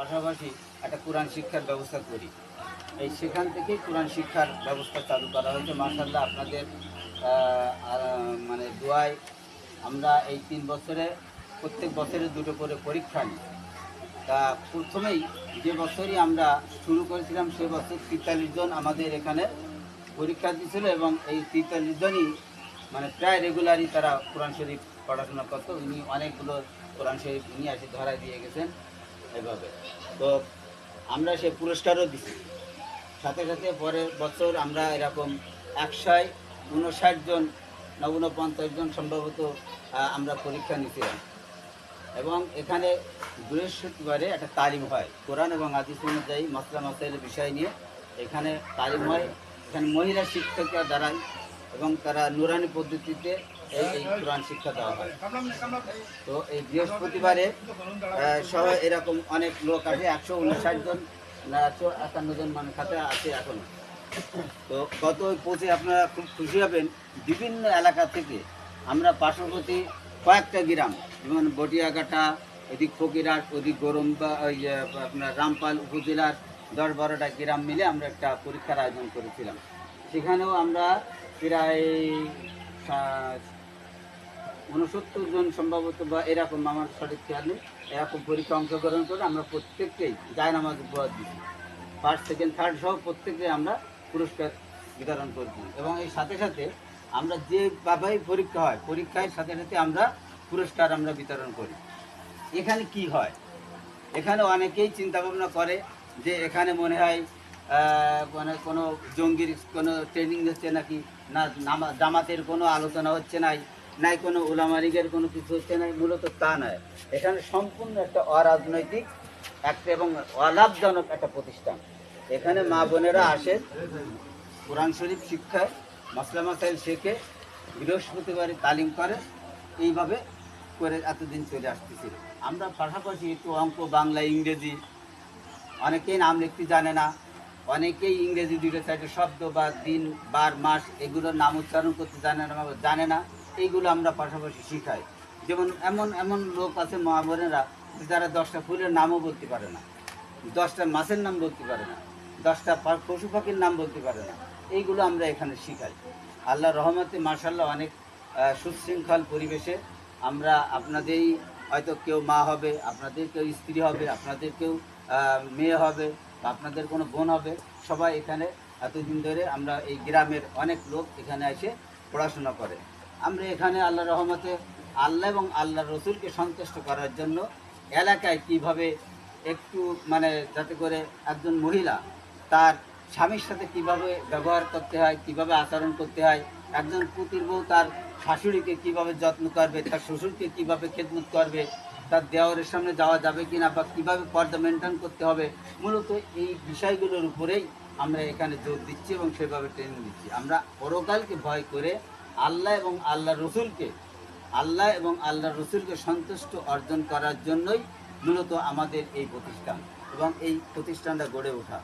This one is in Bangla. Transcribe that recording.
পাশাপাশি একটা কোরআন শিক্ষার ব্যবস্থা করি। এই সেখান থেকেই কোরআন শিক্ষার ব্যবস্থা চালু করা হয়েছে। মাশাআল্লাহ আপনাদের মানে দোয়ায় আমরা এই 3 বছরে প্রত্যেক বছরে 2টো করে পরীক্ষা নিই। তা প্রথমেই যে বছরই আমরা শুরু করেছিলাম সে বছর 43 জন আমাদের এখানে পরীক্ষা দিয়েছিল এবং এই 43 জনই মানে প্রায় রেগুলারই তারা কোরআন শরীফ পড়াশোনা করতো। উনি অনেকগুলো কোরআন শরীফ নিয়ে এসে ধরায় দিয়ে গেছেন এভাবে। তো আমরা সে পুরস্কারও দিছি। সাথে সাথে পরের বছর আমরা এরকম 159 জন না 49 জন সম্ভবত আমরা পরীক্ষা নিয়েছিলাম। এবং এখানে বৃহস্পতিবারে একটা তালিম হয় কোরআন এবং হাদিস অনুযায়ী মাসলা মাসাইলের বিষয় নিয়ে এখানে তালিম হয়। এখানে মহিলা শিক্ষিকা দাঁড়ায় এবং তারা নুরানি পদ্ধতিতে এই কোরআন শিক্ষা দেওয়া হয়। তো এই বৃহস্পতিবারে সহ এরকম অনেক লোক আছে, 159 জন না 151 জন মানে খাতে আছে এখনো। তো গত পৌঁছে আপনারা খুব খুশি হবেন, বিভিন্ন এলাকা থেকে আমরা পার্শ্ববর্তী কয়েকটা গ্রাম যেমন বটিয়াঘাটা, এদিক ফকিরহাট, ওদিক গরম্বা, ওই আপনার রামপাল উপজেলার 10-12টা গ্রাম মিলে আমরা একটা পরীক্ষার আয়োজন করেছিলাম। সেখানেও আমরা প্রায় 69 জন সম্ভবত বা এরকম, আমার সঠিক খেয়াল নেই, এরকম পরীক্ষা অংশগ্রহণ করে আমরা প্রত্যেককেই জায়নামাজ উপহার দিচ্ছি। ফার্স্ট, সেকেন্ড, থার্ড সহ প্রত্যেককে আমরা পুরস্কার বিতরণ করছি। এবং এই সাথে সাথে আমরা যেভাবেই পরীক্ষা হয় পরীক্ষার সাথে সাথে আমরা পুরস্কার আমরা বিতরণ করি। এখানে কি হয়, এখানে অনেকেই চিন্তা ভাবনা করে যে এখানে মনে হয় মানে কোনো জঙ্গির কোনো ট্রেনিং হচ্ছে নাকি, না জামাতের কোনো আলোচনা হচ্ছে নাই কোনো উলামা-লীগের কোনো কিছু হচ্ছে না। মূলত তা নয়, এখানে সম্পূর্ণ একটা অরাজনৈতিক একটা এবং অলাভজনক একটা প্রতিষ্ঠান। এখানে মা বোনেরা আসে, কোরআন শরীফ শিক্ষায় মাসলা মাসাইল শেখে, বৃহস্পতিবারে তালিম করে, এইভাবে করে এতদিন চলে আসতেছিল। আমরা পাশাপাশি একটু অঙ্ক, বাংলা, ইংরেজি, অনেকেই নাম লিখতে জানে না, অনেকেই ইংরেজি 2-4টে শব্দ বা দিন, বার, মাস এগুলোর নাম উচ্চারণ করতে জানে না, এইগুলো আমরা পাশাপাশি শিখাই। যেমন এমন লোক আছে মা বোনেরা যারা 10টা ফুলের নামও বলতে পারে না, 10টা মাছের নাম বলতে পারে না, 10টা পশু পাখির নাম বলতে পারে না, এইগুলো আমরা এখানে শিখাই। আল্লাহ রহমতে মাশাআল্লাহ অনেক সুশৃঙ্খল পরিবেশে আমরা আপনাদেরই হয়তো কেউ মা হবে, আপনাদের কেউ স্ত্রী হবে, আপনাদের কেউ মেয়ে হবে, বা আপনাদের কোনো বোন হবে, সবাই এখানে এতদিন ধরে আমরা এই গ্রামের অনেক লোক এখানে এসে পড়াশোনা করে। আমরা এখানে আল্লাহ রহমতে আল্লাহ এবং আল্লাহ রসুলকে সন্তুষ্ট করার জন্য এলাকায় কিভাবে একটু মানে যাতে করে একজন মহিলা তার স্বামীর সাথে কিভাবে ব্যবহার করতে হয়, কিভাবে আচরণ করতে হয়, একজন পুতির বউ তার শাশুড়িকে কিভাবে যত্ন করবে, তার শ্বশুরকে কিভাবে খেদমত করবে, তার দেওয়ারের সামনে যাওয়া যাবে কিনা, বা কীভাবে পর্দা মেনটেন করতে হবে, মূলত এই বিষয়গুলোর উপরেই আমরা এখানে জোর দিচ্ছি এবং সেভাবে ট্রেনিং দিচ্ছি। আমরা পরকালকে ভয় করে আল্লাহ এবং আল্লাহ রসুলকে সন্তুষ্ট অর্জন করার জন্যই মূলত আমাদের এই প্রতিষ্ঠান এবং এই প্রতিষ্ঠানটা গড়ে ওঠা।